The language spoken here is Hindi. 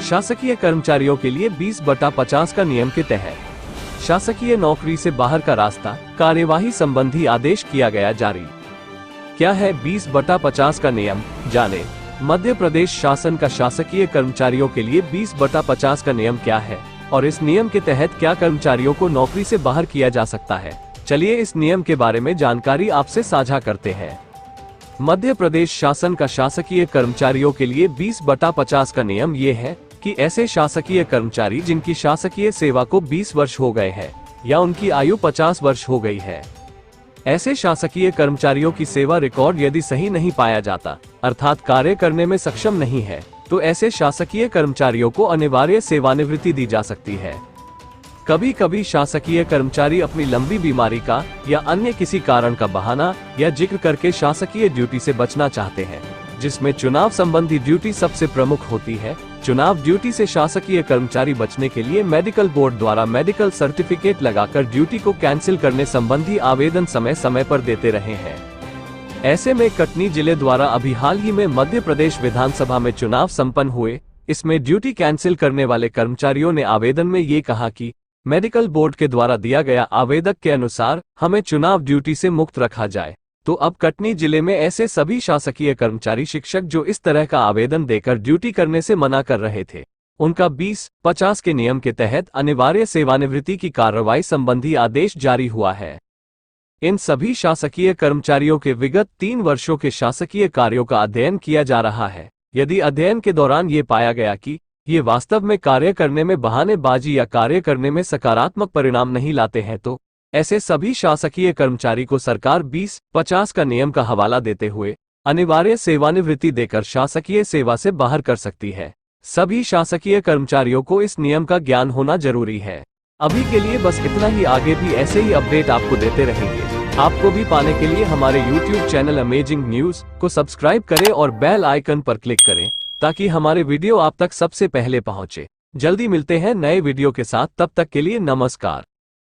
शासकीय कर्मचारियों के लिए 20/50 का नियम के तहत शासकीय नौकरी से बाहर का रास्ता, कार्यवाही संबंधी आदेश किया गया जारी। क्या है 20/50 का नियम, जाने। मध्य प्रदेश शासन का शासकीय कर्मचारियों के लिए 20/50 का नियम क्या है और इस नियम के तहत क्या कर्मचारियों को नौकरी से बाहर किया जा सकता है। चलिए इस नियम के बारे में जानकारी आपसे साझा करते हैं। मध्य प्रदेश शासन का शासकीय कर्मचारियों के लिए 20/50 का नियम ये है कि ऐसे शासकीय कर्मचारी जिनकी शासकीय सेवा को 20 वर्ष हो गए हैं या उनकी आयु 50 वर्ष हो गई है, ऐसे शासकीय कर्मचारियों की सेवा रिकॉर्ड यदि सही नहीं पाया जाता, अर्थात कार्य करने में सक्षम नहीं है, तो ऐसे शासकीय कर्मचारियों को अनिवार्य सेवानिवृत्ति दी जा सकती है। कभी कभी शासकीय कर्मचारी अपनी लंबी बीमारी का या अन्य किसी कारण का बहाना या जिक्र करके शासकीय ड्यूटी से बचना चाहते हैं, जिसमें चुनाव संबंधी ड्यूटी सबसे प्रमुख होती है। चुनाव ड्यूटी से शासकीय कर्मचारी बचने के लिए मेडिकल बोर्ड द्वारा मेडिकल सर्टिफिकेट लगाकर ड्यूटी को कैंसिल करने संबंधी आवेदन समय समय पर देते रहे हैं। ऐसे में कटनी जिले द्वारा अभी हाल ही में मध्य प्रदेश विधानसभा में चुनाव संपन्न हुए। इसमें ड्यूटी कैंसिल करने वाले कर्मचारियों ने आवेदन में ये कहा कि मेडिकल बोर्ड के द्वारा दिया गया आवेदक के अनुसार हमें चुनाव ड्यूटी से मुक्त रखा जाए। तो अब कटनी जिले में ऐसे सभी शासकीय कर्मचारी शिक्षक जो इस तरह का आवेदन देकर ड्यूटी करने से मना कर रहे थे, उनका 20/50 के नियम के तहत अनिवार्य सेवानिवृत्ति की कार्रवाई संबंधी आदेश जारी हुआ है। इन सभी शासकीय कर्मचारियों के विगत 3 वर्षों के शासकीय कार्यों का अध्ययन किया जा रहा है। यदि अध्ययन के दौरान ये पाया गया कि ये वास्तव में कार्य करने में बहानेबाजी या कार्य करने में सकारात्मक परिणाम नहीं लाते हैं, तो ऐसे सभी शासकीय कर्मचारी को सरकार 20/50 का नियम का हवाला देते हुए अनिवार्य सेवानिवृत्ति देकर शासकीय सेवा से बाहर कर सकती है। सभी शासकीय कर्मचारियों को इस नियम का ज्ञान होना जरूरी है। अभी के लिए बस इतना ही, आगे भी ऐसे ही अपडेट आपको देते रहेंगे। आपको भी पाने के लिए हमारे YouTube चैनल अमेजिंग न्यूज को सब्सक्राइब करें और बेल आइकन पर क्लिक करें ताकि हमारे वीडियो आप तक सबसे पहले पहुंचे। जल्दी मिलते हैं नए वीडियो के साथ, तब तक के लिए नमस्कार।